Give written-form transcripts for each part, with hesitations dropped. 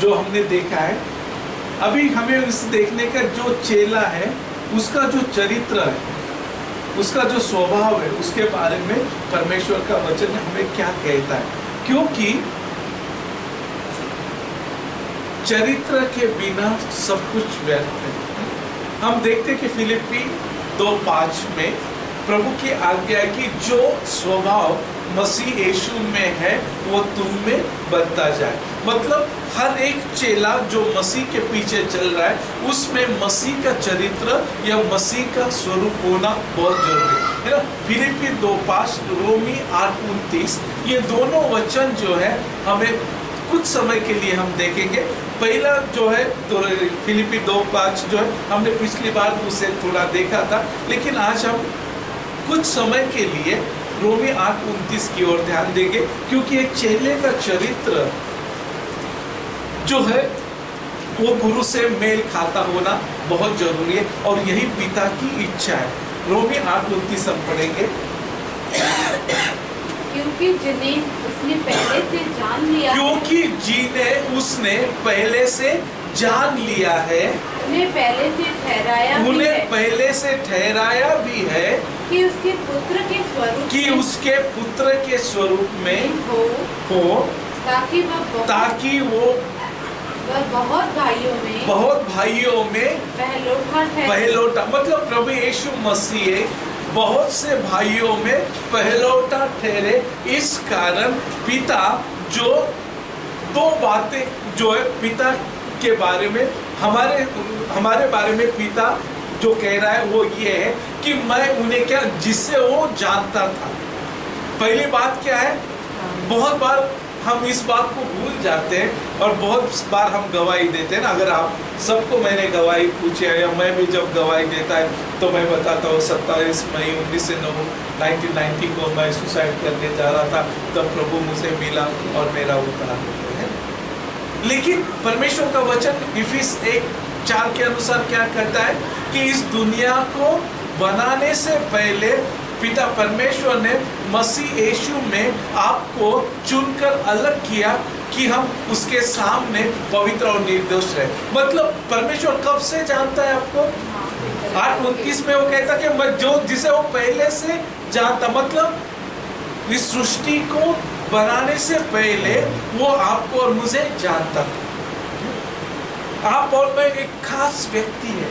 जो हमने देखा है, अभी हमें उस देखने का जो चेला है उसका जो चरित्र है, उसका जो स्वभाव है, उसके बारे में परमेश्वर का वचन हमें क्या कहता है। क्योंकि चरित्र के बिना सब कुछ व्यर्थ है। हम देखते कि फिलिप्पी 2:5 में प्रभु की आज्ञा की जो स्वभाव मसीह यीशु में है वो तुम में बनता जाए। मतलब हर एक चेला जो मसीह के पीछे चल रहा है उसमें मसीह का चरित्र या मसीह का स्वरूप होना बहुत जरूरी है ना। फिलिप्पी 2:5, रोमी 8:29, ये दोनों वचन जो है हमें कुछ समय के लिए हम देखेंगे। पहला जो है तो फिलिप्पी 2:5 जो है हमने पिछली बार उसे थोड़ा देखा था, लेकिन आज हम कुछ समय के लिए रोमी 8:29 की ओर ध्यान देंगे, क्योंकि एक चेले का चरित्र जो है वो गुरु से मेल खाता होना बहुत जरूरी है और यही पिता की इच्छा है। रोमी 8:29 हम पढ़ेंगे। क्योंकि जिन्हें उसने पहले से जान लिया, क्योंकि जिन्हें उसने पहले से जान लिया है, उन्हें पहले से ठहराया भी है, पहले से ठहराया भी है कि उसके पुत्र के स्वरूप कि उसके पुत्र के स्वरूप में हो, ताकि वो बहुत भाइयों में पहलोटा मतलब प्रभु यीशु मसीह बहुत से भाइयों में पहलौटा ठहरे। इस कारण पिता जो दो बातें जो है पिता के बारे में हमारे बारे में पिता जो कह रहा है वो ये है कि मैं उन्हें क्या जिससे वो जानता था। पहली बात क्या है, बहुत बार हम इस बात को भूल जाते हैं और बहुत बार हम गवाही देते हैं ना। अगर आप सबको मैंने गवाही पूछी है या मैं भी जब गवाही देता है तो मैं बताता हूँ 27 मई 1990 को मैं सुसाइड करने जा रहा था, तब प्रभु मुझे मिला और मेरा उद्धार हो गया। लेकिन परमेश्वर का वचन इफिस 1:4 के अनुसार क्या कहता है कि इस दुनिया को बनाने से पहले पिता परमेश्वर ने मसीह यीशु में आपको चुनकर अलग किया कि हम उसके सामने पवित्र और निर्दोष रहे। मतलब परमेश्वर कब से जानता है आपको? 8:29 में वो कहता कि मैं जो जिसे वो पहले से जानता, मतलब इस सृष्टि को बनाने से पहले वो आपको और मुझे जानता था। आप और मैं एक खास व्यक्ति है।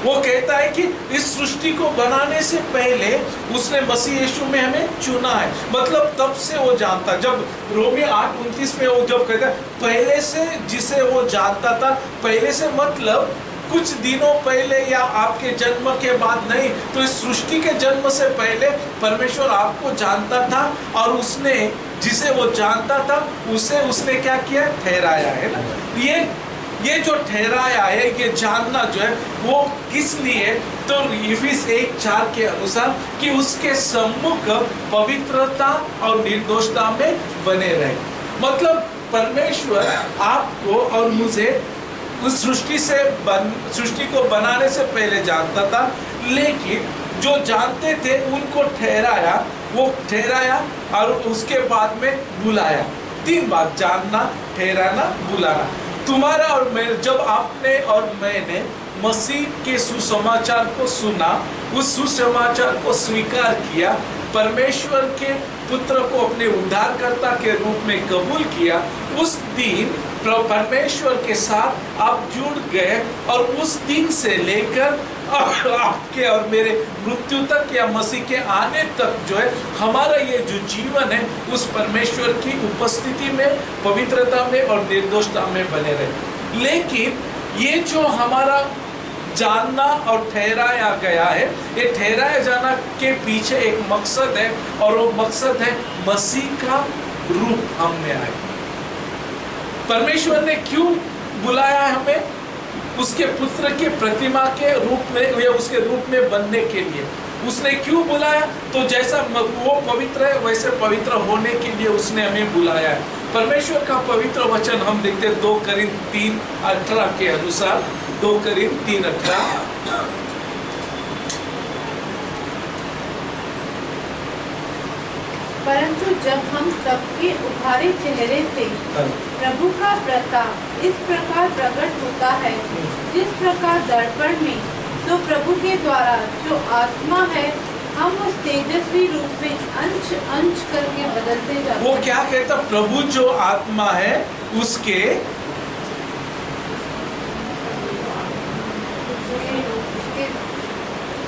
वो कहता है कि इस सृष्टि को बनाने से पहले उसने मसीह यीशु में हमें चुना है। मतलब तब से वो जानता। जब रोमी 8:29 में वो जब कहता है पहले से जिसे वो जानता था, पहले से मतलब कुछ दिनों पहले या आपके जन्म के बाद नहीं, तो इस सृष्टि के जन्म से पहले परमेश्वर आपको जानता था और उसने जिसे वो जानता था उसे उसने क्या किया? ठहराया है ना। ये जो ठहराया है, ये जानना जो है वो किस लिए? तो इफिस 1:4 के अनुसार कि उसके सम्मुख पवित्रता और निर्दोषता में बने रहे। मतलब परमेश्वर आपको और मुझे उस सृष्टि को बनाने से पहले जानता था, लेकिन जो जानते थे उनको ठहराया, वो ठहराया और उसके बाद में बुलाया। 3 बात: जानना, ठहराना, बुलाना। तुम्हारा और मैं, जब आपने और मैंने मसीह के सुसमाचार को सुना, उस सुसमाचार को स्वीकार किया, परमेश्वर के पुत्र को अपने उद्धारकर्ता के रूप में कबूल किया, उस दिन परमेश्वर के साथ आप जुड़ गए और उस दिन से लेकर आपके और मेरे मृत्यु तक या मसीह के आने तक जो है हमारा ये जो जीवन है उस परमेश्वर की उपस्थिति में, पवित्रता में और निर्दोषता में बने रहे। लेकिन ये जो हमारा जानना और ठहराया गया है, ये ठहराया जाना के पीछे एक मकसद है और वो मकसद है मसीह का रूप हम में आए। परमेश्वर ने क्यों बुलाया हमें? उसके पुत्र के प्रतिमा के रूप में या उसके रूप में बनने के लिए उसने क्यों बुलाया? तो जैसा वो पवित्र है वैसे पवित्र होने के लिए उसने हमें बुलाया है। परमेश्वर का पवित्र वचन हम देखते हैं 2 कोरिन्थ 3:18 के अनुसार। 2 कोरिन्थ 3:18। परंतु जब हम सबके उभारे चेहरे से प्रभु का प्रताप इस प्रकार प्रकट होता है, जिस प्रकार दर्पण में, तो प्रभु के द्वारा जो आत्मा है, हम उस तेजस्वी रूप में अंश अंश करके बदलते जाते हैं। वो क्या कहता, प्रभु जो आत्मा है उसके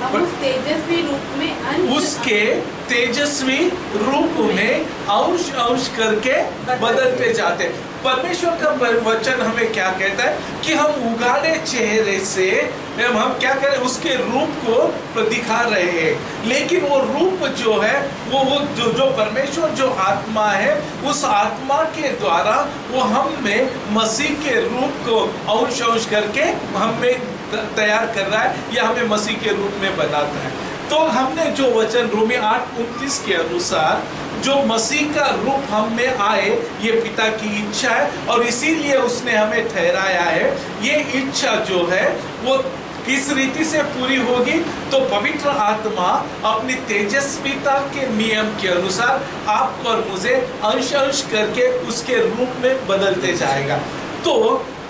हम उस तेजस्वी रूप में उसके तेजस्वी रूप में अंश अंश करके बदलते जाते। परमेश्वर का वचन हमें क्या कहता है कि हम उगाड़े चेहरे से हम क्या करें, उसके रूप को दिखा रहे हैं। लेकिन वो रूप जो है वो जो परमेश्वर जो आत्मा है, उस आत्मा के द्वारा वो हम में मसीह के रूप को अंश अंश करके हमें तैयार कर रहा है या हमें मसीह के रूप में बनाता है। तो हमने जो वचन रोमी 8:29 के अनुसार जो मसीह का रूप हम में आए, ये पिता की इच्छा है और इसीलिए उसने हमें ठहराया है। ये इच्छा जो है वो किस रीति से पूरी होगी, तो पवित्र आत्मा अपनी तेजस्विता के नियम के अनुसार आपको और मुझे अंश अंश करके उसके रूप में बदलते जाएगा। तो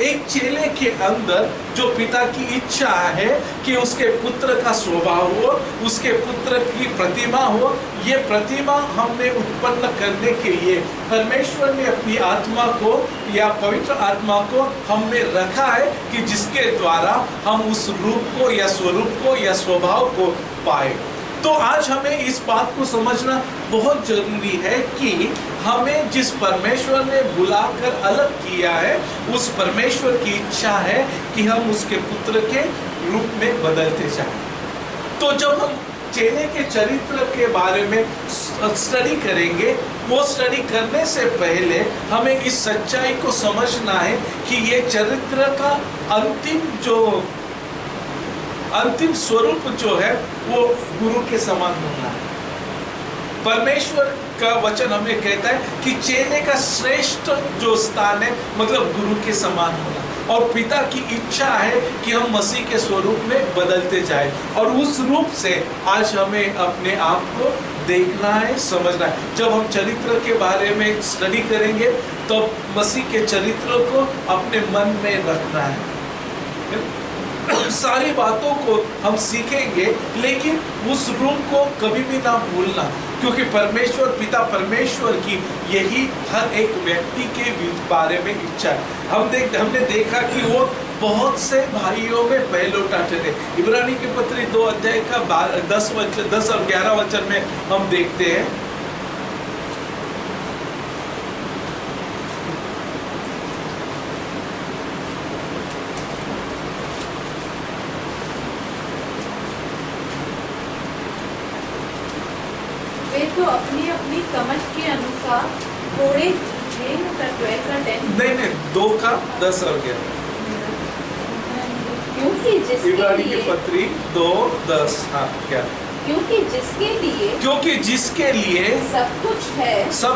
एक चेले के अंदर जो पिता की इच्छा है कि उसके पुत्र का स्वभाव हो, उसके पुत्र की प्रतिमा हो, ये प्रतिमा हमने उत्पन्न करने के लिए परमेश्वर ने अपनी आत्मा को या पवित्र आत्मा को हम में रखा है कि जिसके द्वारा हम उस रूप को या स्वरूप को या स्वभाव को पाए। तो आज हमें इस बात को समझना बहुत जरूरी है कि हमें जिस परमेश्वर ने बुलाकर अलग किया है, उस परमेश्वर की इच्छा है कि हम उसके पुत्र के रूप में बदलते जाएं। तो जब हम चेले के चरित्र के बारे में स्टडी करेंगे, वो स्टडी करने से पहले हमें इस सच्चाई को समझना है कि ये चरित्र का अंतिम स्वरूप जो है वो गुरु के समान होना है। परमेश्वर का वचन हमें कहता है कि चेले का श्रेष्ठ जो स्थान है मतलब गुरु के समान होना, और पिता की इच्छा है कि हम मसीह के स्वरूप में बदलते जाएं, और उस रूप से आज हमें अपने आप को देखना है, समझना है। जब हम चरित्र के बारे में स्टडी करेंगे तो मसीह के चरित्र को अपने मन में रखना है। सारी बातों को हम सीखेंगे, लेकिन उस रूप को कभी भी ना भूलना, क्योंकि परमेश्वर पिता परमेश्वर की यही हर एक व्यक्ति के बारे में इच्छा है। हमने देखा कि वो बहुत से भाइयों में पहलौठा थे। इब्रानी की पत्री 2 अध्याय का 10 और 11 वचन में हम देखते हैं, तो अपनी अपनी समझ के अनुसार थोड़े नहीं 2 का 10 और 11, क्योंकि इब्रानी की पत्री 2:10। हाँ, क्या? क्योंकि जिसके लिए सब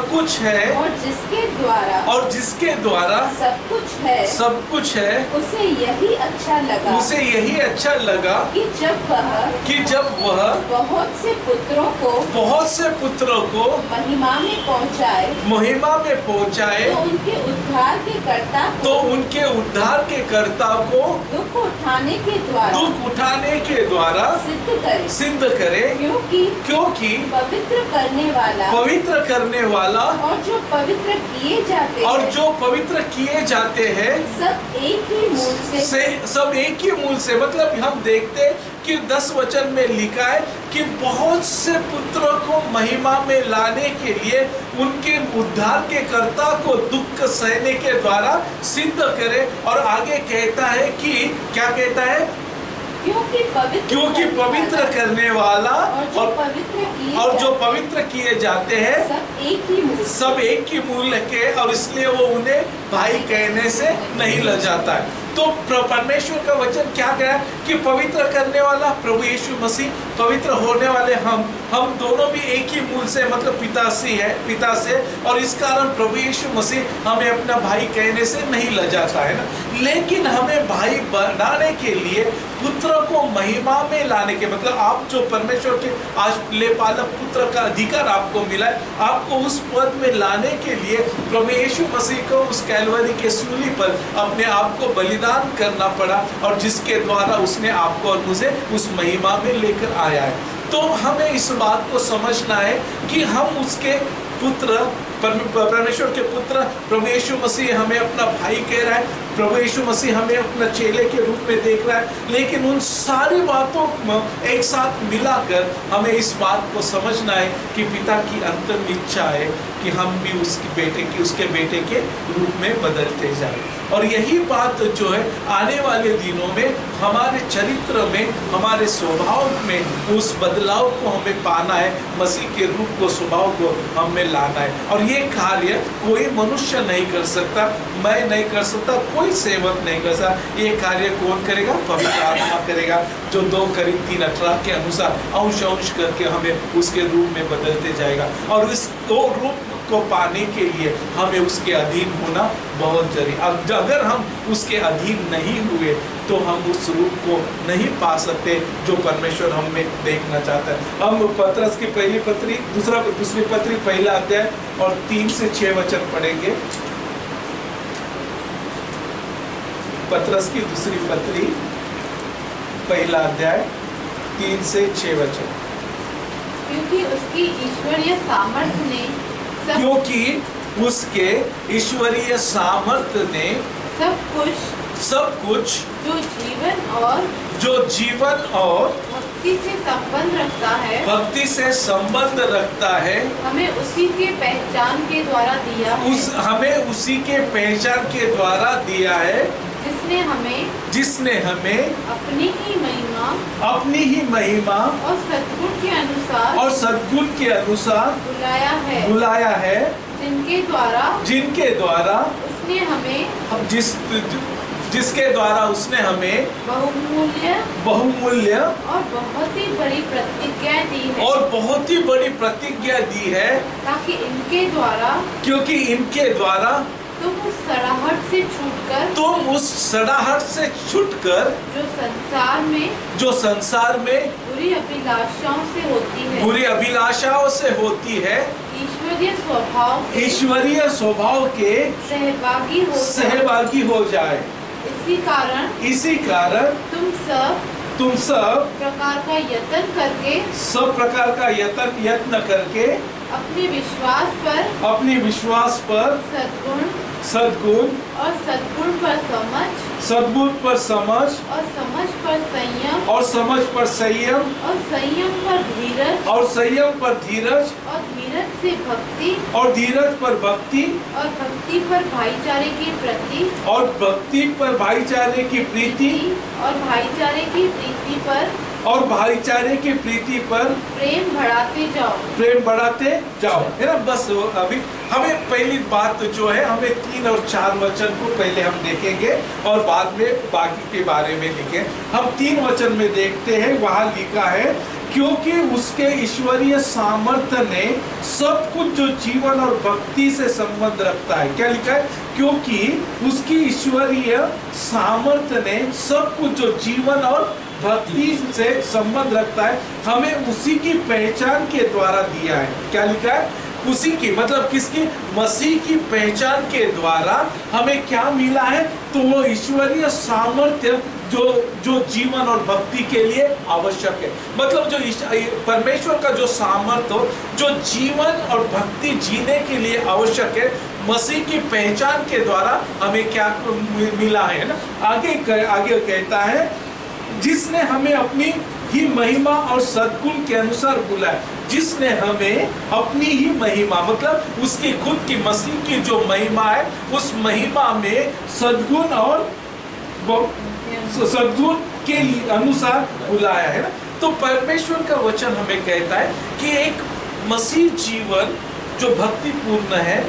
कुछ है और जिसके द्वारा सब कुछ है उसे यही अच्छा लगा कि जब वह बहुत से पुत्रों को महिमा में पहुंचाए तो उनके उद्धार के कर्ता को दुख उठाने के द्वारा सिद्ध करे, क्योंकि पवित्र करने वाला और जो पवित्र किए जाते हैं सब एक ही मूल से मतलब हम देखते हैं कि 10 वचन में लिखा है कि बहुत से पुत्रों को महिमा में लाने के लिए उनके उद्धार के कर्ता को दुख सहने के द्वारा सिद्ध करे। और आगे कहता है कि क्या कहता है, क्योंकि पवित्र करने वाला और जो पवित्र किए जाते हैं सब एक ही मूल के, और इसलिए वो उन्हें भाई कहने से नहीं लजाता है। तो परमेश्वर का वचन क्या कह रहा है कि पवित्र करने वाला प्रभु यीशु मसीह पवित्र होने वाले हम दोनों भी एक ही मूल से मतलब पिता से और इस कारण प्रभु यीशु मसीह हमें अपना भाई कहने से नहीं लजाता है ना। लेकिन हमें भाई बनाने के लिए पुत्र को महिमा में लाने के मतलब आप जो परमेश्वर के आज ले पालक पुत्र का अधिकार आपको मिला है, आपको उस पद में लाने के लिए प्रभु यीशु मसीह को उस कैलवरी के सूली पर अपने आप को बलिदान करना पड़ा और जिसके द्वारा उसने आपको और मुझे उस महिमा में लेकर आया है। तो हमें इस बात को समझना है कि हम उसके पुत्र परमेश्वर के पुत्र प्रभु यीशु मसीह हमें अपना भाई कह रहा है, प्रभु यीशु मसीह हमें अपना चेले के रूप में देख रहा है। लेकिन उन सारी बातों को एक साथ मिलाकर हमें इस बात को समझना है कि पिता की अंतिम इच्छा है कि हम भी उसके बेटे के रूप में बदलते जाएं। और यही बात जो है आने वाले दिनों में हमारे चरित्र में, हमारे स्वभाव में उस बदलाव को हमें पाना है, मसीह के रूप को, स्वभाव को हमें लाना है। और ये कार्य कोई मनुष्य नहीं कर सकता, मैं नहीं कर सकता, कोई सेवक नहीं कर सकता। ये कार्य कौन करेगा? पवित्र आत्मा करेगा, जो 2 कोरिन्थियों 3:18 के अनुसार अंश करके हमें उसके रूप में बदलते जाएगा। और इस 2 रूप को पाने के लिए हमें उसके अधीन होना बहुत जरूरी। अब अगर हम उसके अधीन नहीं हुए तो हम उस रूप को नहीं पा सकते जो परमेश्वर हमें देखना चाहता है। हम पतरस की दूसरी पत्री 1 अध्याय और 3 से 6 वचन पढ़ेंगे। पतरस की दूसरी पत्री 1 अध्याय 3 से 6 वचन। क्योंकि उसके ईश्वरीय सामर्थ्य ने सब कुछ जो जीवन और भक्ति से संबंध रखता है हमें उसी के पहचान के द्वारा दिया है जिसने हमें अपनी ही महिमा और सद्गुण के अनुसार बुलाया है जिनके द्वारा उसने हमें बहुमूल्य और बहुत ही बड़ी प्रतिज्ञा दी है ताकि क्योंकि इनके द्वारा तुम उस सड़ाहट से छूटकर जो संसार में बुरी अभिलाषाओं से होती है ईश्वरीय स्वभाव के सहभागी हो जाए। इसी कारण तुम सब प्रकार का यत्न करके अपने विश्वास पर सद्गुण और सद्गुण पर समझ और समझ पर संयम और संयम पर धीरज और धीरज से भक्ति और धीरज पर भक्ति और भक्ति पर भाईचारे की प्रीति और भक्ति पर भाईचारे की प्रीति और भाईचारे की प्रीति पर प्रेम बढ़ाते जाओ है ना। बस अभी हमें पहली बात जो है, हमें 3 और 4 वचन को पहले हम देखेंगे और बाद में बाकी के बारे में देखें। हम 3 वचन में देखते हैं, वहां लिखा है क्योंकि उसके ईश्वरीय सामर्थ्य ने सब कुछ जो जीवन और भक्ति से संबंध रखता है। क्या लिखा है? क्योंकि उसकी ईश्वरीय सामर्थ्य ने सब कुछ जो जीवन और भक्ति से संबंध रखता है हमें उसी की पहचान के द्वारा दिया है। क्या लिखा है? उसी की मतलब किसकी? मसीह की पहचान के द्वारा हमें क्या मिला है? तो वो ईश्वरीय सामर्थ्य जो जीवन और भक्ति के लिए आवश्यक है। मतलब जो परमेश्वर का जो सामर्थ्य हो, जो जीवन और भक्ति जीने के लिए आवश्यक है, मसीह की पहचान के द्वारा हमें क्या मिला है ना। आगे कहता है जिसने हमें अपनी ही महिमा और सद्गुण के अनुसार बुलाया। जिसने हमें अपनी ही महिमा मतलब उसकी खुद की मसीह की जो महिमा है, उस महिमा में सद्गुण और सद्गुण के अनुसार बुलाया है ना। तो परमेश्वर का वचन हमें कहता है कि एक मसीह जीवन जो भक्तिपूर्ण है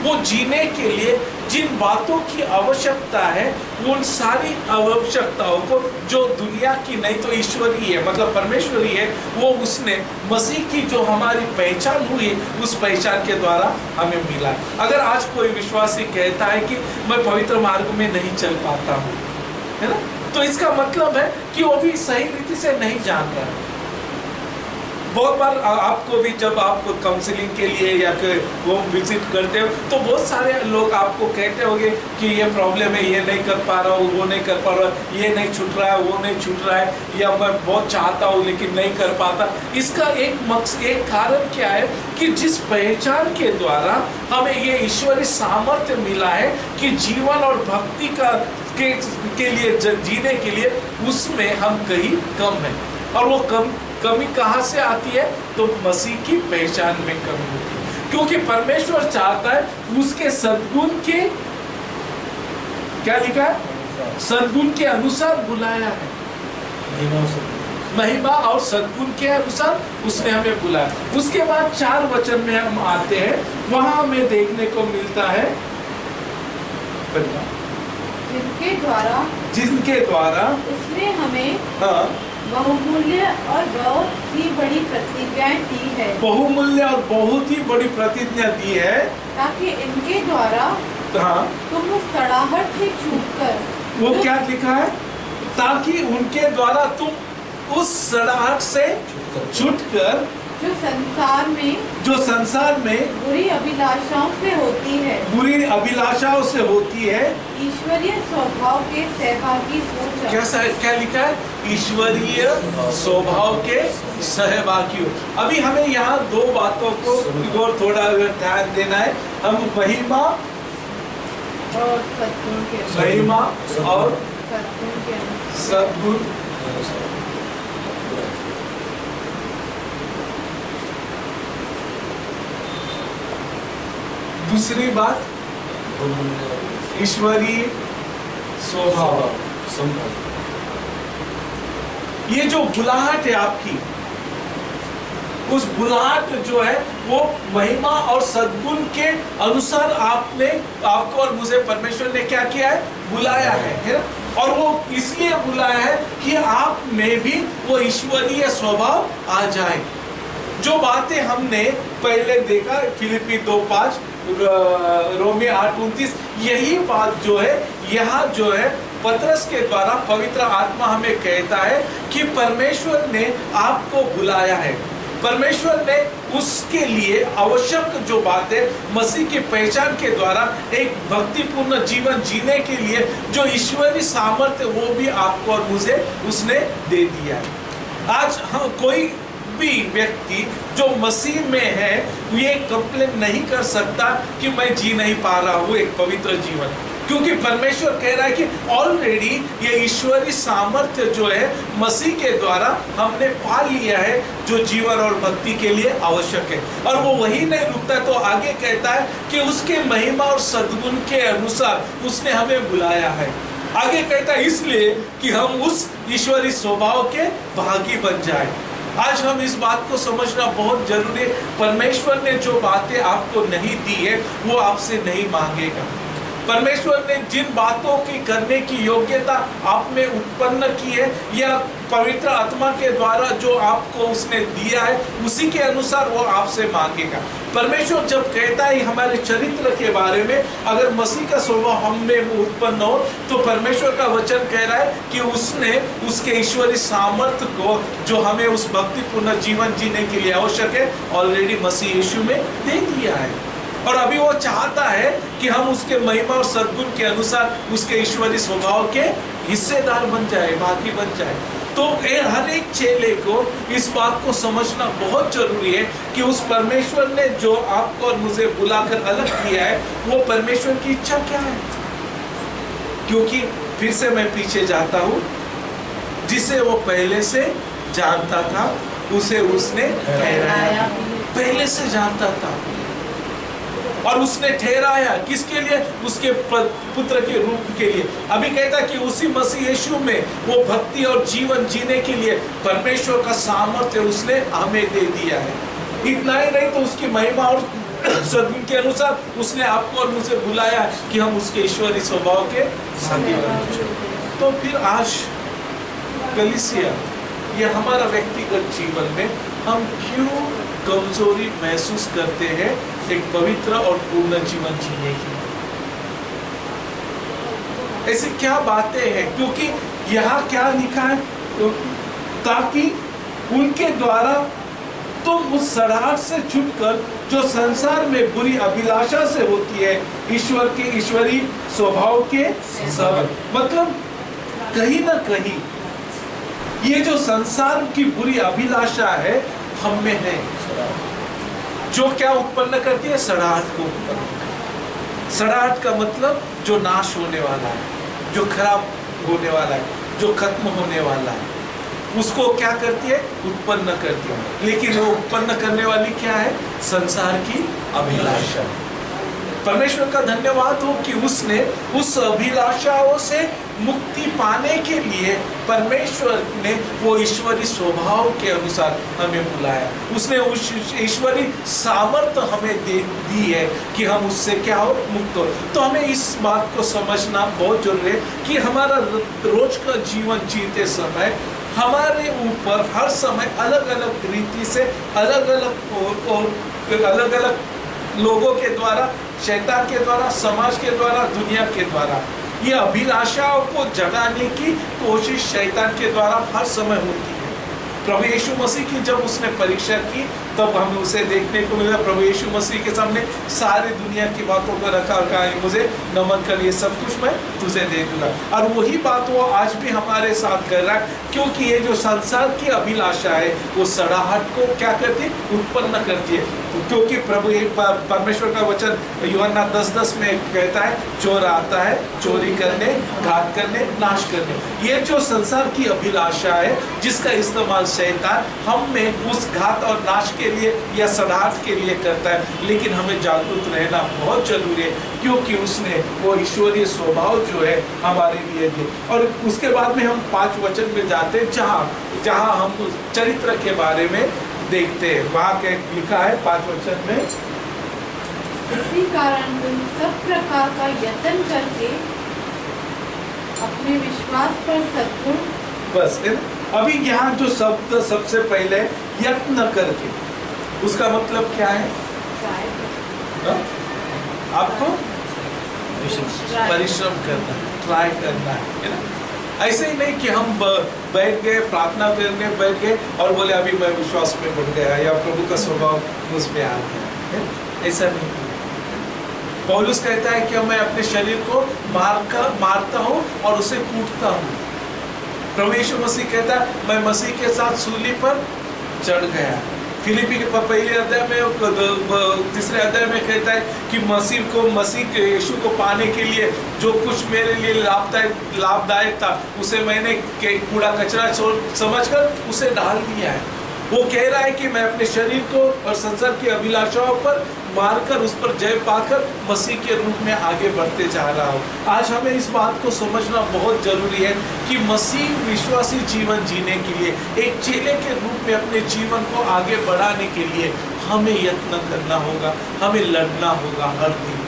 वो जीने के लिए जिन बातों की आवश्यकता है उन सारी आवश्यकताओं को जो दुनिया की नहीं तो ईश्वरीय है, मतलब परमेश्वरी है, वो उसने मसीह की जो हमारी पहचान हुई उस पहचान के द्वारा हमें मिला। अगर आज कोई विश्वासी कहता है कि मैं पवित्र मार्ग में नहीं चल पाता हूँ, है ना, तो इसका मतलब है कि वो भी सही रीति से नहीं जान रहा है। बहुत बार आपको भी जब आप काउंसलिंग के लिए या वो विजिट करते हो तो बहुत सारे लोग आपको कहते होंगे कि ये प्रॉब्लम है, ये नहीं कर पा रहा हूँ, वो नहीं कर पा रहा हूँ, ये नहीं छूट रहा है, वो नहीं छूट रहा है, या मैं बहुत चाहता हूँ लेकिन नहीं कर पाता। इसका एक कारण क्या है कि जिस पहचान के द्वारा हमें ये ईश्वरीय सामर्थ्य मिला है कि जीवन और भक्ति के लिए जीने के लिए, उसमें हम कहीं कम है। और वो कमी कहाँ से आती है? तो मसीह की पहचान में कमी होती है, क्योंकि परमेश्वर चाहता है उसके सद्गुण के, क्या लिखा है, सद्गुण के अनुसार बुलाया है, महिमा और सद्गुण के अनुसार उसने हमें बुलाया। उसके बाद 4 वचन में हम आते हैं, वहां हमें देखने को मिलता है जिनके द्वारा उसने हमें हाँ बहुमूल्य और बहुत ही बड़ी प्रतिज्ञाएं दी है, बहुमूल्य और बहुत ही बड़ी प्रतिज्ञा दी है, ताकि इनके द्वारा हाँ तुम उस सड़ाहट से छूटकर, वो क्या लिखा है, ताकि उनके द्वारा तुम उस सड़ाहट से छूटकर जो संसार में बुरी अभिलाषाओं से होती है ईश्वरीय स्वभाव के सहभागी हो जाओ। क्या लिखा है? ईश्वरीय स्वभाव के सहभागी हो। अभी हमें यहाँ 2 बातों को और थोड़ा ध्यान देना है। हम महिमा और सद्गुण के सद्गुण दूसरी बात ईश्वरीय स्वभाव। ये जो बुलाहट है आपकी, उस बुलाहट जो है वो महिमा और सद्गुण के अनुसार आपको और मुझे परमेश्वर ने क्या किया है? बुलाया है ना? और वो इसलिए बुलाया है कि आप में भी वो ईश्वरीय स्वभाव आ जाए। जो बातें हमने पहले देखा, फिलिपी 2:5, रोमी 8:29, यही बात जो है यहाँ जो है पतरस के द्वारा पवित्र आत्मा हमें कहता है कि परमेश्वर ने आपको बुलाया है। परमेश्वर ने उसके लिए आवश्यक जो बातें मसीह की पहचान के द्वारा एक भक्तिपूर्ण जीवन जीने के लिए जो ईश्वरीय सामर्थ्य, वो भी आपको और मुझे उसने दे दिया है। आज हम कोई भी व्यक्ति जो मसीह में है ये कंप्लेन नहीं कर सकता कि मैं जी नहीं पा रहा हूँ एक पवित्र जीवन, क्योंकि परमेश्वर कह रहा है कि ऑलरेडी ये ईश्वरीय सामर्थ्य जो है मसीह के द्वारा हमने पा लिया है, जो जीवन और भक्ति के लिए आवश्यक है। और वो वही नहीं रुकता, तो आगे कहता है कि उसके महिमा और सद्गुण के अनुसार उसने हमें बुलाया है। आगे कहता है इसलिए कि हम उस ईश्वरीय स्वभाव के भागी बन जाए। आज हम इस बात को समझना बहुत जरूरी है। परमेश्वर ने जो बातें आपको नहीं दी है वो आपसे नहीं मांगेगा। परमेश्वर ने जिन बातों की करने की योग्यता आप में उत्पन्न की है या पवित्र आत्मा के द्वारा जो आपको उसने दिया है उसी के अनुसार वो आपसे मांगेगा। परमेश्वर जब कहता है हमारे चरित्र के बारे में, अगर मसीह का स्वभाव हम में उत्पन्न हो, तो परमेश्वर का वचन कह रहा है कि उसने उसके ईश्वरीय सामर्थ्य को जो हमें उस भक्तिपूर्ण जीवन जीने के लिए आवश्यक है ऑलरेडी मसीह यीशु में दे दिया है। और अभी वो चाहता है कि हम उसके महिमा और सद्गुण के अनुसार उसके ईश्वरीय स्वभाव के हिस्सेदार बन जाए, भागी बन जाए। तो हर एक चेले को इस बात को समझना बहुत जरूरी है कि उस परमेश्वर ने जो आपको और मुझे बुलाकर अलग किया है वो परमेश्वर की इच्छा क्या है। क्योंकि फिर से मैं पीछे जाता हूँ, जिसे वो पहले से जानता था उसे उसने ठहराया, पहले से जानता था और उसने ठहराया किसके लिए? उसके पुत्र के रूप के लिए। अभी कहता कि उसी मसीह यीशु में वो भक्ति और जीवन जीने के लिए परमेश्वर का सामर्थ्य उसने हमें दे दिया है। इतना ही नहीं तो उसकी महिमा और सद्गुण के अनुसार उसने आपको और मुझे बुलाया कि हम उसके ईश्वरी स्वभाव के भागी बने। तो फिर आज कलीसिया, ये हमारा व्यक्तिगत जीवन में हम क्यों कमजोरी महसूस करते हैं एक पवित्र और पूर्ण जीवन जीने की? ऐसी क्या बातें हैं? क्योंकि यहाँ क्या लिखा है, ताकि उनके द्वारा तुम उस सड़ाहट से छूटकर जो संसार में बुरी अभिलाषा से होती है ईश्वर के ईश्वरी स्वभाव के सब। मतलब कहीं ना कहीं ये जो संसार की बुरी अभिलाषा है हम में है, जो क्या उत्पन्न करती है? सड़ाहट को उत्पन्न। सड़ाहट का मतलब जो नाश होने वाला है, जो खराब होने वाला है, जो खत्म होने वाला है, उसको क्या करती है? उत्पन्न करती है। लेकिन वो उत्पन्न करने वाली क्या है? संसार की अभिलाषा। परमेश्वर का धन्यवाद हो कि उसने उस अभिलाषाओं से मुक्ति पाने के लिए परमेश्वर ने वो ईश्वरी स्वभाव के अनुसार हमें बुलाया। उसने उस ईश्वरी सामर्थ्य हमें दी है कि हम उससे क्या हो? मुक्त हो। तो हमें इस बात को समझना बहुत जरूरी है कि हमारा रोज का जीवन जीते समय हमारे ऊपर हर समय अलग अलग रीति से अलग अलग लोगों के द्वारा, शैतान के द्वारा, समाज के द्वारा, दुनिया के द्वारा ये अभिलाषाओं को जगाने की कोशिश शैतान के द्वारा हर समय होती है। प्रभु यीशु मसीह की जब उसने परीक्षा की तब हमें उसे देखने को मिला। प्रभु यीशु मसीह के सामने सारी दुनिया की बातों को रखा और कहा मुझे नमन कर, ये सब कुछ मैं तुझे दे दूंगा। और वही बात वो आज भी हमारे साथ कर रहा है, क्योंकि ये जो संसार की अभिलाषा है वो सड़ाहट को क्या करती है? उत्पन्न करती है। क्योंकि प्रभु परमेश्वर का वचन यूहन्ना 10:10 में कहता है, चोर आता है चोरी करने, घात करने, नाश करने। ये जो संसार की अभिलाषा है जिसका इस्तेमाल शैतान हम में उस घात और नाश के लिए या सड़ाहट के लिए करता है। लेकिन हमें जागरूक रहना बहुत जरूरी है, क्योंकि उसने वो ईश्वरीय स्वभाव जो है हमारे लिए दिए। और उसके बाद में हम 5 वचन में जाते हैं जहाँ हम चरित्र के बारे में देखते हैं। वहाँ क्या लिखा है 5 वचन में? इसी कारण तुम सब प्रकार का यत्न करके अपने विश्वास पर सद्गुण। बस अभी यहाँ जो शब्द सबसे पहले यत्न करके, उसका मतलब क्या है? आपको परिश्रम करना है, ट्राई करना है ना? ऐसे ही नहीं कि हम बैठ गए, प्रार्थना करने बैठ गए और बोले अभी मैं विश्वास में बढ़ गया या प्रभु का स्वभाव मुझ में आ गया। ऐसा नहीं। पौलुस कहता है कि मैं अपने शरीर को मारता हूँ और उसे कूटता हूँ। प्रभु यीशु मसीह कहता है मैं मसीह के साथ सूली पर चढ़ गया। फिलिपी के पहले अध्याय में, तीसरे अध्याय में कहता है कि मसीह यीशु को पाने के लिए जो कुछ मेरे लिए लाभदायक था उसे मैंने कूड़ा कचरा समझकर उसे डाल दिया है। वो कह रहा है कि मैं अपने शरीर को और संसार की अभिलाषाओं पर मारकर उस पर जय पाकर मसीह के रूप में आगे बढ़ते जा रहा हूँ। आज हमें इस बात को समझना बहुत जरूरी है कि मसीह विश्वासी जीवन जीने के लिए, एक चेले के रूप में अपने जीवन को आगे बढ़ाने के लिए हमें यत्न करना होगा, हमें लड़ना होगा हर दिन।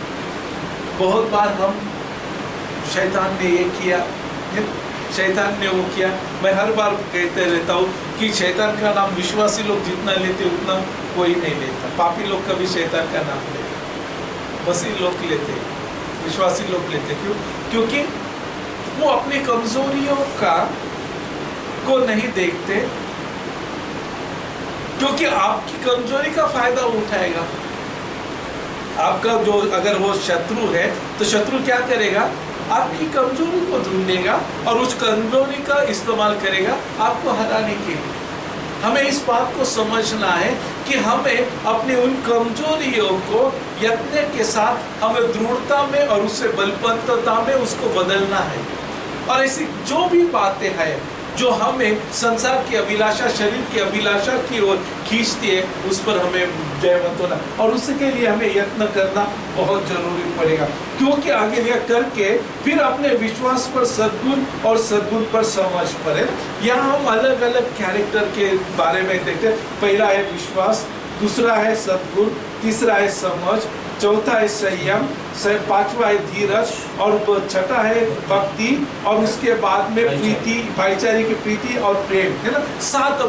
बहुत बार हम शैतान ने ये किया, शैतान ने वो किया। मैं हर बार कहते रहता हूँ कि शैतान का नाम विश्वासी लोग जितना लेते उतना कोई नहीं लेता। पापी लोग कभी शैतान का नाम लेते, मसीह लोग लेते, विश्वासी लोग लेते। क्यों? क्योंकि वो अपनी कमजोरियों को नहीं देखते, क्योंकि आपकी कमजोरी का फायदा उठाएगा। आपका जो अगर वो शत्रु है तो शत्रु क्या करेगा? आपकी कमजोरी को ढूंढेगा और उस कमजोरी का इस्तेमाल करेगा आपको हराने के लिए। हमें इस बात को समझना है कि हमें अपनी उन कमजोरियों को यत्न के साथ हमें दृढ़ता में और उससे बलवत्ता में उसको बदलना है। और ऐसी जो भी बातें हैं जो हमें संसार की अभिलाषा, शरीर की अभिलाषा की ओर खींचती है, उस पर हमें जयवंत होना और उसके लिए हमें यत्न करना बहुत जरूरी पड़ेगा। क्योंकि आगे यह करके फिर अपने विश्वास पर सद्गुण और सद्गुण पर समझ पर है। यहाँ हम अलग अलग कैरेक्टर के बारे में देखते हैं। पहला है विश्वास, दूसरा है सद्गुण, तीसरा है समझ, चौथा है संयम, पांचवा है धीरज, और छठा है भक्ति, और उसके बाद में प्रीति, भाईचारे की प्रीति और प्रेम, है ना। 7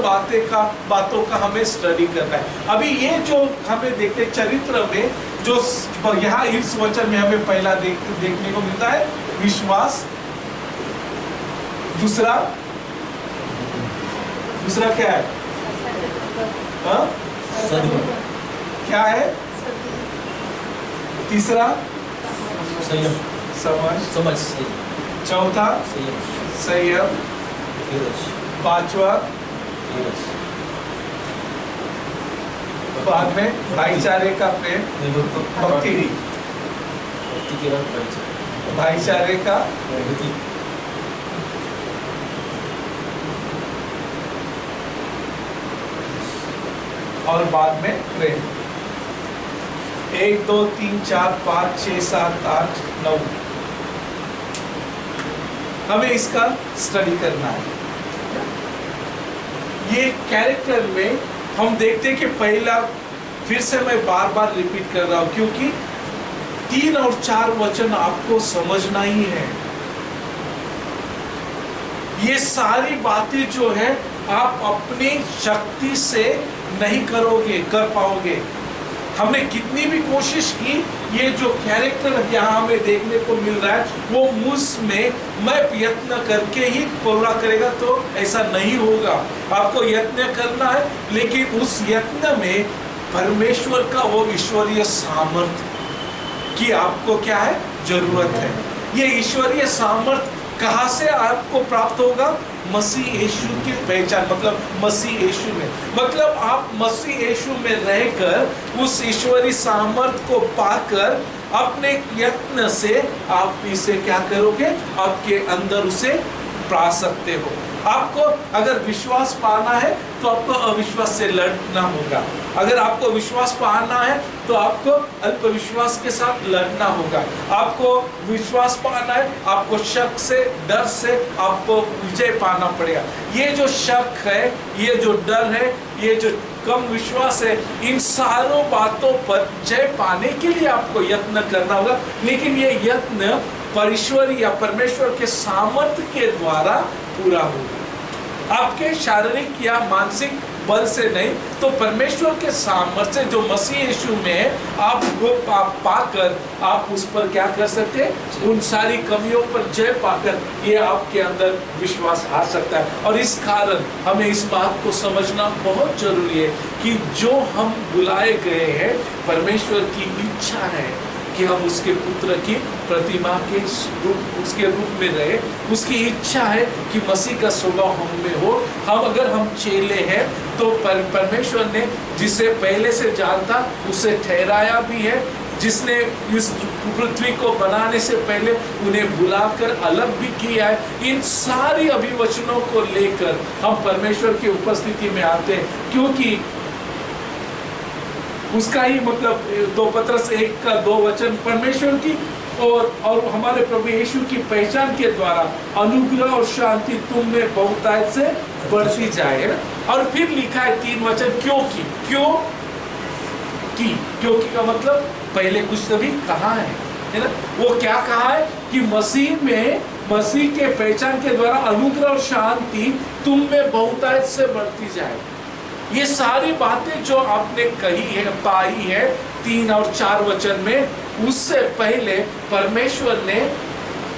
बातों का हमें स्टडी करना है। अभी ये जो हमें देखते चरित्र में, जो यहाँ इस वचन में हमें पहला देखने को मिलता है विश्वास, दूसरा क्या है? हाँ? क्या है? तीसरा समझ, चौथा संयम, पांचवा बाद में भाईचारे का प्रेम, भक्ति, भाईचारे का, और बाद में प्रेम। 1 2 3 4 5 6 7 8 9 हमें इसका स्टडी करना है। ये कैरेक्टर में हम देखते हैं कि पहला, फिर से मैं बार बार रिपीट कर रहा हूं क्योंकि 3 और 4 वचन आपको समझना ही है। ये सारी बातें जो है आप अपनी शक्ति से नहीं कर पाओगे। हमने कितनी भी कोशिश की, ये जो कैरेक्टर यहाँ हमें देखने को मिल रहा है वो मुझ में मैं यत्न करके ही पूरा करेगा तो ऐसा नहीं होगा। आपको यत्न करना है, लेकिन उस यत्न में परमेश्वर का वो ईश्वरीय सामर्थ्य की आपको क्या है, जरूरत है। ये ईश्वरीय सामर्थ्य कहाँ से आपको प्राप्त होगा? मसीह यीशु की पहचान, मतलब मसीह यीशु में, मतलब आप मसीह यीशु में रहकर उस ईश्वरीय सामर्थ्य को पाकर अपने यत्न से आप इसे क्या करोगे, आपके अंदर उसे पा सकते हो। आपको अगर विश्वास पाना है तो आपको अविश्वास से लड़ना होगा। अगर आपको विश्वास पाना है तो आपको अल्पविश्वास के साथ लड़ना होगा। आपको विश्वास पाना है, आपको शक से, डर से आपको विजय पाना पड़ेगा। ये जो शक है, ये जो डर है, ये जो कम विश्वास है, इन सारों बातों पर जय पाने के लिए आपको यत्न करना होगा। लेकिन ये यत्न परमेश्वर या परमेश्वर के सामर्थ्य के द्वारा पूरा होगा, आपके शारीरिक या मानसिक बल से नहीं, तो परमेश्वर के सामर्थ्य जो मसीह यीशु में है, आप वो पाकर आप उस पर क्या कर सकते हैं, उन सारी कमियों पर जय पाकर ये आपके अंदर विश्वास आ सकता है। और इस कारण हमें इस बात को समझना बहुत जरूरी है कि जो हम बुलाए गए हैं, परमेश्वर की इच्छा है कि हम उसके पुत्र की प्रतिमा के उसके रूप में रहे। उसकी इच्छा है कि मसीह का स्वभाव हम में हो। हम चेले हैं तो परमेश्वर ने जिसे पहले से जानता उसे ठहराया भी है, जिसने इस पृथ्वी को बनाने से पहले उन्हें बुलाकर अलग भी किया है। इन सारी अभिवचनों को लेकर हम परमेश्वर की उपस्थिति में आते हैं, क्योंकि उसका ही मतलब 2 पत्रस 1:2 वचन परमेश्वर की और हमारे प्रभु यीशु की पहचान के द्वारा अनुग्रह और शांति तुम में बहुतायत से बढ़ती जाए। और फिर लिखा है 3 वचन, क्योंकि का मतलब पहले कुछ तभी कहा है ना। वो क्या कहा है कि मसीह के पहचान के द्वारा अनुग्रह और शांति तुम में बहुतायत से बढ़ती जाए। ये सारी बातें जो आपने कही है, पाई है 3 और 4 वचन में, उससे पहले परमेश्वर ने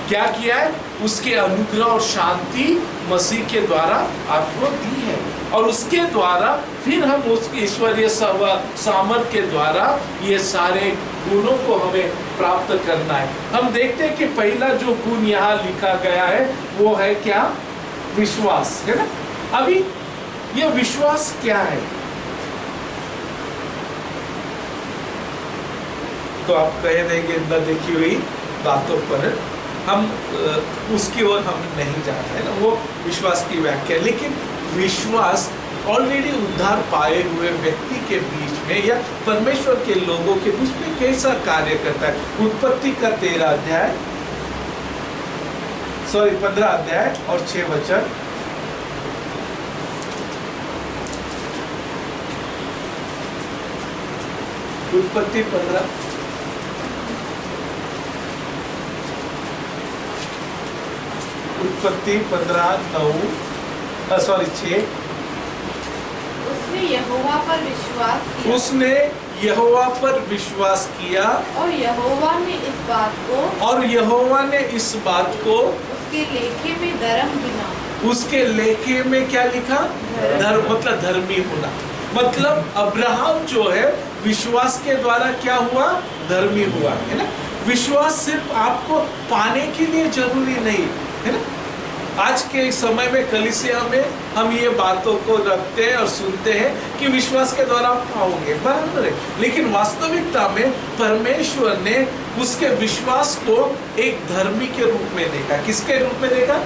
क्या किया है, उसके अनुग्रह और शांति मसीह के द्वारा आपको दी है। और उसके द्वारा फिर हम उसके ईश्वरीय सामर्थ्य के द्वारा ये सारे गुणों को हमें प्राप्त करना है। हम देखते हैं कि पहला जो गुण यहाँ लिखा गया है वो है क्या, विश्वास, है ना। अभी ये विश्वास क्या है, तो आप कह देंगे न देखी हुई बातों पर हम उसकी ओर हम नहीं जाते हैं ना, वो विश्वास की व्याख्या। लेकिन विश्वास ऑलरेडी उद्धार पाए हुए व्यक्ति के बीच में या परमेश्वर के लोगों के बीच में कैसा कार्य करता है। उत्पत्ति का 15 अध्याय और 6 वचन। उत्पत्ति 15 उत्पत्ति 15:9 सॉरी 6। उसने यहोवा पर विश्वास किया। उसने यहोवा पर विश्वास किया और यहोवा ने इस बात को उसके लेखे में धर्म गिना। उसके लेखे में क्या लिखा? धर्म, मतलब धर्मी होना। मतलब अब्राहम जो है विश्वास के द्वारा क्या हुआ? धर्मी हुआ, है ना। विश्वास सिर्फ आपको पाने के लिए जरूरी नहीं है ना। आज के समय में कलीसिया में हम ये बातों को रखते हैं और सुनते हैं कि विश्वास के द्वारा आप पाओगे, बराबर है। लेकिन वास्तविकता में परमेश्वर ने उसके विश्वास को एक धर्मी के रूप में देखा। किसके रूप में देखा?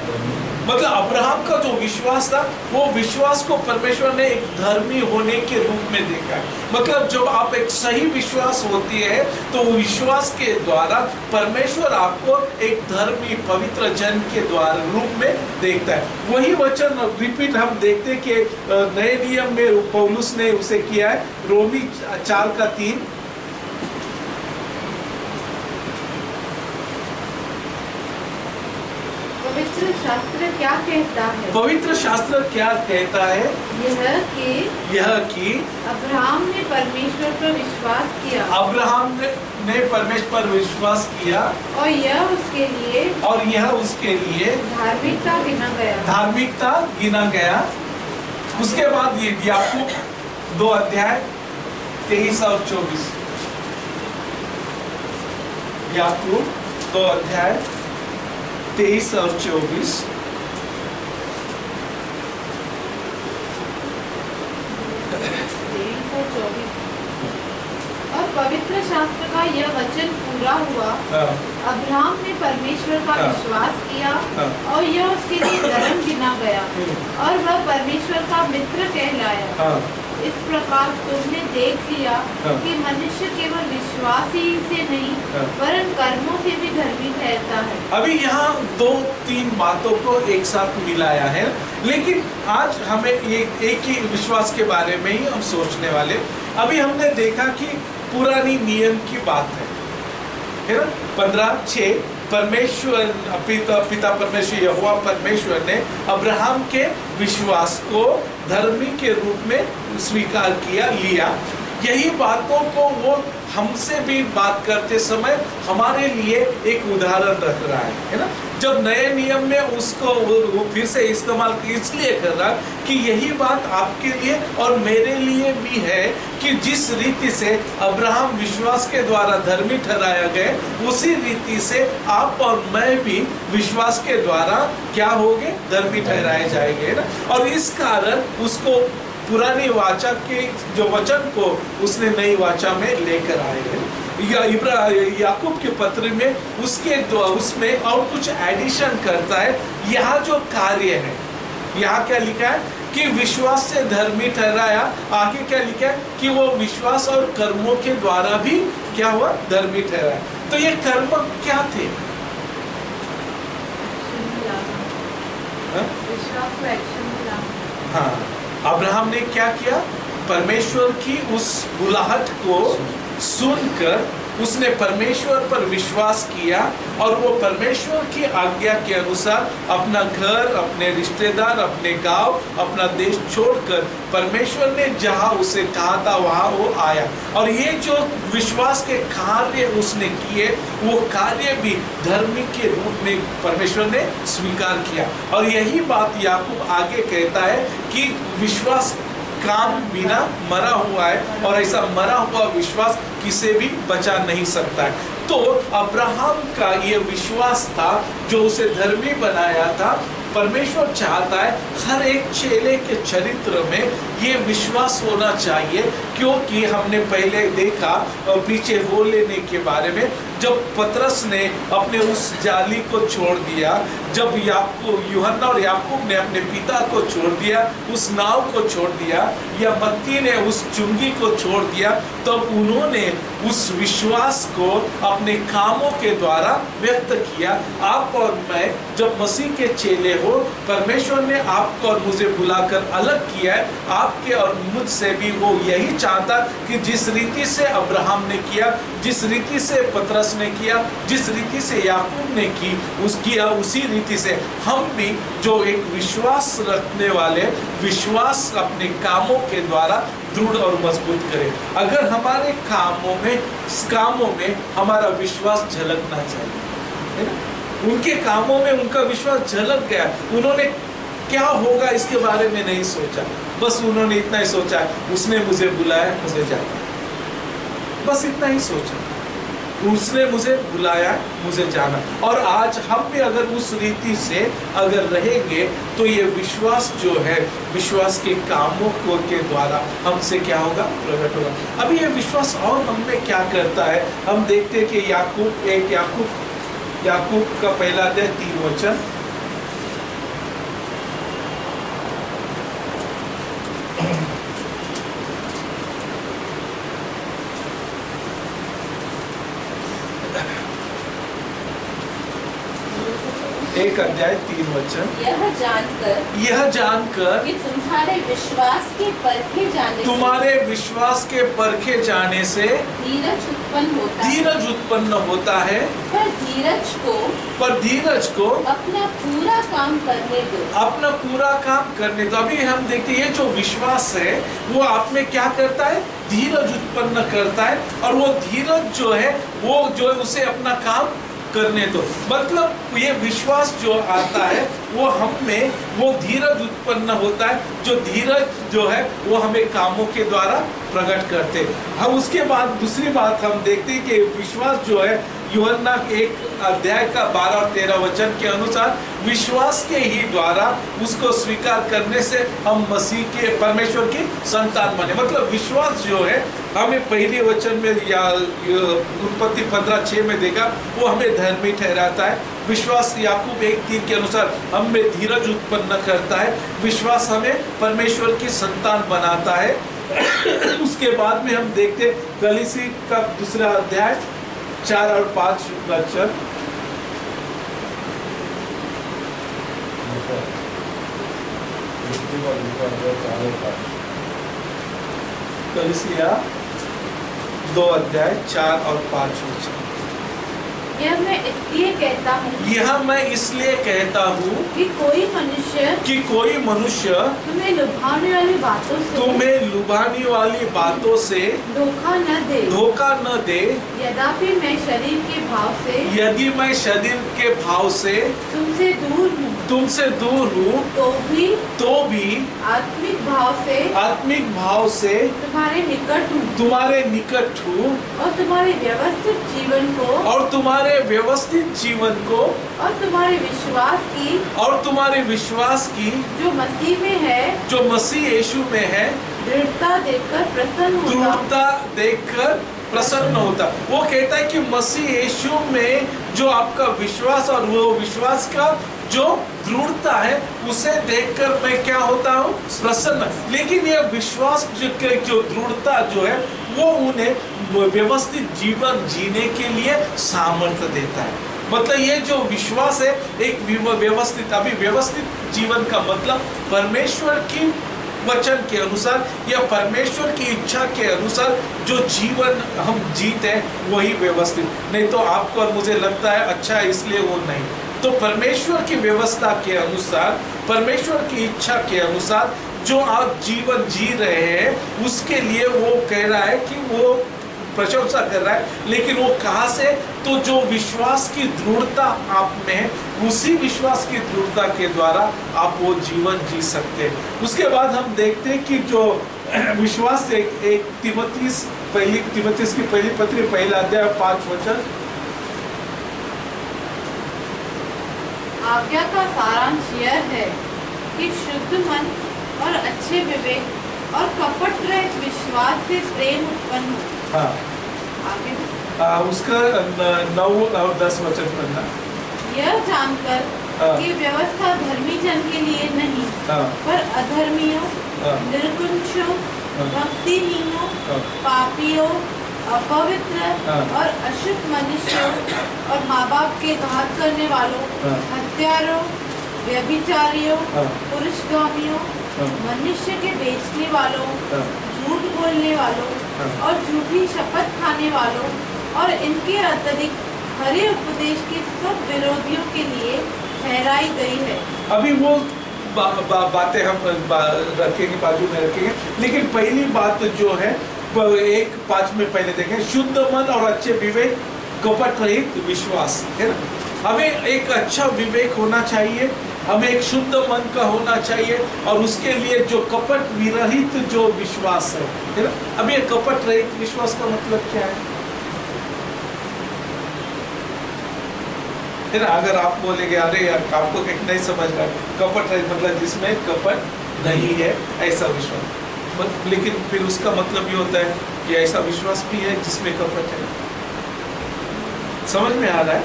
मतलब अब्राहम का जो विश्वास था, वो विश्वास को परमेश्वर ने एक धर्मी होने के रूप में देखा। मतलब जब आप एक सही विश्वास होती है तो विश्वास के द्वारा परमेश्वर आपको एक धर्मी पवित्र जन के द्वारा रूप में देखता है। वही वचन रिपीट हम देखते कि नए नियम में पौलुस ने उसे किया है। रोमी 4:3 पवित्र शास्त्र क्या कहता है? पवित्र शास्त्र क्या कहता है? यह कि अब्राहम ने परमेश्वर पर विश्वास किया। अब्राहम ने परमेश्वर पर विश्वास किया और यह उसके लिए धार्मिकता गिना गया। उसके बाद ये याकूब 2:23 और 24। याकूब 2:23 और 24। और पवित्र शास्त्र का यह वचन पूरा हुआ। अब्राहम ने परमेश्वर का विश्वास किया और यह उसके लिए धर्म गिना गया और वह परमेश्वर का मित्र कहलाया। इस प्रकार तुमने देख लिया कि मनुष्य केवल विश्वास ही से नहीं वरन कर्मों से भी धर्मी ठहरता है। अभी यहाँ 2-3 बातों को एक साथ मिलाया है, लेकिन आज हमें ये एक ही विश्वास के बारे में ही हम सोचने वाले। अभी हमने देखा कि पुरानी नियम की बात है ना। 15:6 परमेश्वर पिता परमेश्वर यहोवा परमेश्वर ने अब्राहम के विश्वास को धर्मी के रूप में स्वीकार लिया। यही बातों को वो हमसे भी बात करते समय हमारे लिए एक उदाहरण रख रहा है ना। जब नए नियम में उसको वो फिर से इस्तेमाल इसलिए कर रहा कि यही बात आपके लिए और मेरे लिए भी है कि जिस रीति से अब्राहम विश्वास के द्वारा धर्मी ठहराया गए, उसी रीति से आप और मैं भी विश्वास के द्वारा क्या होंगे? धर्मी ठहराए जाएंगे ना। और इस कारण उसको पुरानी वाचा के जो वचन को उसने नई वाचा में लेकर आए हैं। याकूब के पत्र में उसमें और कुछ एडिशन करता है। यहाँ जो कार्य है, यहाँ क्या लिखा है कि विश्वास से धर्मी ठहराया। आगे क्या लिखा है कि वो विश्वास और कर्मों के द्वारा भी क्या हुआ? धर्मी ठहराया। तो ये कर्म क्या थे? हाँ, अब्राहम ने क्या किया? परमेश्वर की उस बुलाहट को सुनकर उसने परमेश्वर पर विश्वास किया और वो परमेश्वर की आज्ञा के अनुसार अपना घर, अपने रिश्तेदार, अपने गांव, अपना देश छोड़कर परमेश्वर ने जहां उसे कहा था वहां वो आया। और ये जो विश्वास के कार्य उसने किए, वो कार्य भी धर्मी के रूप में परमेश्वर ने स्वीकार किया। और यही बात याकूब आगे कहता है कि विश्वास काम बिना मरा हुआ है और ऐसा मरा हुआ विश्वास किसे भी बचा नहीं सकता है। तो अब्राहम का ये विश्वास था जो उसे धर्मी बनाया था। परमेश्वर चाहता है हर एक चेले के चरित्र में ये विश्वास होना चाहिए, क्योंकि हमने पहले देखा पीछे हो लेने के बारे में, जब पतरस ने अपने उस जाली को छोड़ दिया, जब यूहन्ना और याकूब ने अपने पिता को छोड़ दिया, उस नाव को छोड़ दिया, या मत्ती ने उस चुंगी को छोड़ दिया, तब उन्होंने उस विश्वास को अपने कामों के द्वारा व्यक्त किया। आप और मैं जब मसीह के चेले हो, परमेश्वर ने आपको और मुझे बुलाकर अलग किया है। आपके और मुझसे भी वो यही चाहता कि जिस रीति से अब्राहम ने किया, जिस रीति से पतरस ने किया, जिस रीति से याकूब ने की उसी रीति से हम भी जो एक विश्वास रखने वाले, विश्वास अपने कामों के द्वारा दृढ़ और मजबूत करें। अगर हमारे कामों में हमारा विश्वास झलकना चाहिए, है ना? उनके कामों में उनका विश्वास झलक गया। उन्होंने क्या होगा इसके बारे में नहीं सोचा, बस उन्होंने इतना ही सोचा, उसने मुझे बुलाया, मुझे जाना, बस इतना ही सोचा, उसने मुझे बुलाया, मुझे जाना। और आज हम भी अगर उस रीति से अगर रहेंगे तो ये विश्वास जो है, विश्वास के कामों के द्वारा हमसे क्या होगा, प्रकट होगा। अभी ये विश्वास और हमें क्या करता है, हम देखते हैं कि याकूब का पहला अध्याय 3 वचन, एक अध्याय 3 वचन, यह जानकर कि तुम्हारे विश्वास के परखे जाने से धीरज उत्पन्न होता है, पर धीरज को अपना पूरा काम करने दो। अभी हम देखते हैं ये जो विश्वास है वो आप में क्या करता है, धीरज उत्पन्न करता है। और वो धीरज जो है वो जो उसे अपना काम करने दो। मतलब ये विश्वास जो आता है वो हम में वो धीरज उत्पन्न होता है, जो धीरज जो है वो हमें कामों के द्वारा प्रकट करते हैं। हम उसके बाद दूसरी बात हम देखते हैं कि विश्वास जो है यूहन्ना 1 अध्याय का 12 और 13 वचन के अनुसार विश्वास के ही द्वारा उसको स्वीकार करने से हम मसीह के परमेश्वर की संतान बने। मतलब विश्वास जो है हमें पहले वचन में या उत्पत्ति 15:6 में देखा, वो हमें धर्मी ठहराता है। विश्वास याकूब 1:3 के अनुसार हम में धीरज उत्पन्न करता है। विश्वास हमें परमेश्वर की संतान बनाता है। उसके बाद में हम देखते गलीसी का 2 अध्याय 4 और 5 वचन, कलीसिया 2 अध्याय 4 और 5 वचन। यह मैं इसलिए कहता हूँ कि कोई मनुष्य तुम्हें लुभाने वाली बातों से धोखा न दे। यद्यपि मैं शरीर के भाव से तुमसे दूर हूँ, तो भी आत्मिक भाव से तुम्हारे निकट हूँ, और तुम्हारे व्यवस्थित जीवन को और तुम्हारे विश्वास की जो मसीह यीशु में है दृढ़ता देखकर प्रसन्न होता। वो कहता है कि मसीह यीशु में जो आपका विश्वास और वो विश्वास का जो दृढ़ता है उसे देखकर मैं क्या होता हूँ, प्रसन्न। लेकिन ये विश्वास जो दृढ़ता जो है वो उन्हें व्यवस्थित जीवन जीने के लिए सामर्थ्य देता है। मतलब ये जो विश्वास है एक व्यवस्थित, अभी व्यवस्थित जीवन का मतलब परमेश्वर की वचन के अनुसार या परमेश्वर की इच्छा के अनुसार जो जीवन हम जीते हैं वही व्यवस्थित। नहीं तो आपको और मुझे लगता है अच्छा है इसलिए वो नहीं। तो परमेश्वर की व्यवस्था के अनुसार, परमेश्वर की इच्छा के अनुसार जो आप जीवन जी रहे हैं उसके लिए वो कह रहा है कि वो प्रशंसा कर रहा है। लेकिन वो कहाँ से, तो जो विश्वास की दृढ़ता आप में है उसी विश्वास की दृढ़ता के द्वारा आप वो जीवन जी सकते हैं। उसके बाद हम देखते हैं कि जो विश्वास एक तीमुथियुस की पहली पत्री 1 अध्याय 5 वचन, आज्ञा का सारांश यह है कि शुद्ध मन और अच्छे विवेक और कपट रहित विश्वास से प्रेम उत्पन्न हो। हाँ। आगे उसका 9 और 10 वचन पढ़ना। यह जानकर कि व्यवस्था धर्मी जन के लिए नहीं, पर अधर्मियों, निर्कुंशों, भक्तिहीनों, पापियों, अपवित्र और अशुद्ध मनुष्यों और माँ बाप के घात करने वालों, हत्यारों, व्यभिचारियों, पुरुषगामियों, मनुष्य के बेचने वालों, झूठ बोलने वालों और झूठी शपथ खाने वालों और इनके अत्यधिक हरे उपदेश के सब विरोधियों के लिए ठहराई गई है। अभी वो बातें हम रखेंगे, बाजू में रखेंगे, लेकिन पहली बात जो है 1:5 में पहले देखें, शुद्ध मन और अच्छे विवेक, कपट रहित विश्वास, है ना। हमें एक अच्छा विवेक होना चाहिए, हमें एक शुद्ध मन का होना चाहिए, और उसके लिए जो कपट विरहित जो विश्वास है ना। अब ये कपट रहित विश्वास का मतलब क्या है ना। अगर आप बोलेंगे अरे यार आपको एक नहीं समझ रहा, कपट रहित मतलब जिसमें कपट नहीं है ऐसा विश्वास, लेकिन फिर उसका मतलब ये होता है कि ऐसा विश्वास भी है जिसमें कपट है। समझ में आ रहा है?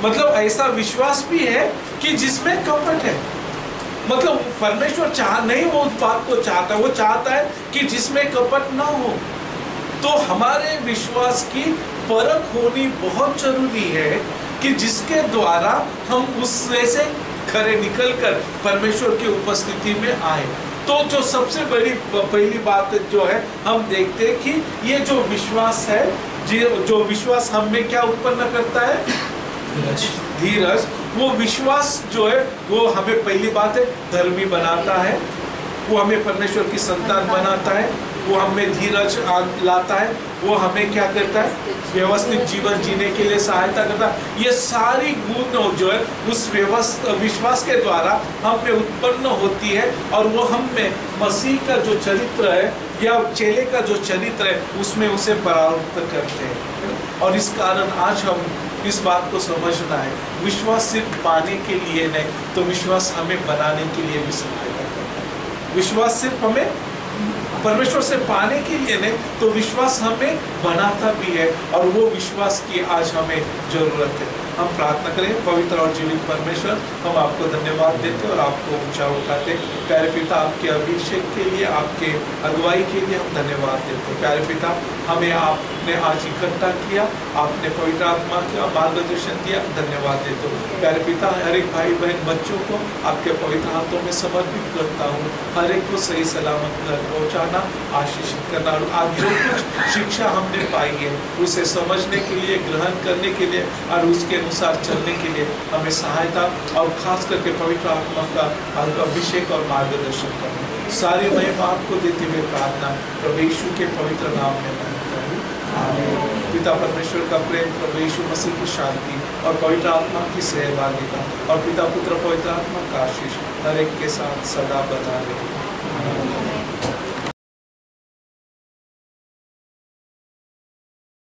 मतलब ऐसा विश्वास भी है कि जिसमें कपट है। मतलब परमेश्वर नहीं वो उस बात को चाहता, वो चाहता है कि जिसमें कपट ना हो। तो हमारे विश्वास की परख होनी बहुत जरूरी है कि जिसके द्वारा हम उससे से खरे निकलकर परमेश्वर की उपस्थिति में आए। तो जो सबसे बड़ी पहली बात जो है, हम देखते हैं कि ये जो विश्वास है, जो विश्वास हम में क्या उत्पन्न करता है, धीरज। वो विश्वास जो है वो हमें पहली बात है धर्मी बनाता है, वो हमें परमेश्वर की संतान बनाता है, वो हमें धीरज लाता है, वो हमें क्या करता है, व्यवस्थित जीवन जीने के लिए सहायता करता है। ये सारी गुण जो है उस विश्वास के द्वारा हम में उत्पन्न होती है, और वो हम में मसीह का जो चरित्र है या चेले का जो चरित्र है उसमें उसे परावृत्त करते हैं। और इस कारण आज हम इस बात को समझना है, विश्वास सिर्फ पाने के लिए नहीं, तो विश्वास हमें बनाने के लिए भी सहायता करता है। विश्वास सिर्फ हमें परमेश्वर से पाने के लिए नहीं, तो विश्वास हमें बनाता भी है, और वो विश्वास की आज हमें जरूरत है। हम प्रार्थना करें। पवित्र और जीवित परमेश्वर, हम आपको धन्यवाद देते और आपको ऊंचा उठाते। प्यारे पिता, आपके अभिषेक के लिए, आपके अगुवाई के लिए हम धन्यवाद देते। प्यारे पिता, हमें आपने आज इकट्ठा किया, आपने पवित्र आत्मा का मार्गदर्शन दिया, धन्यवाद देते। प्यारे पिता, हर एक भाई बहन बच्चों को आपके पवित्र हाथों में समर्पित करता हूँ। हर एक को सही सलामत घर पहुँचाना, आशीषित करना, और आज जो कुछ शिक्षा हमने पाई है उसे समझने के लिए, ग्रहण करने के लिए और उसके अनुसार चलने के लिए हमें सहायता, और खास करके पवित्र आत्मा का अभिषेक और मार्गदर्शन करना। सारी महिमा आपको देते हुए प्रार्थना प्रभु यीशु के पवित्र नाम में मांगता हूं, आमीन। पिता परमेश्वर का प्रेम, प्रभु यीशु मसीह की शांति और पवित्र आत्मा की सहभागिता और पिता पुत्र पवित्र आत्मा का आशीष हर एक के साथ सदा बना रहे।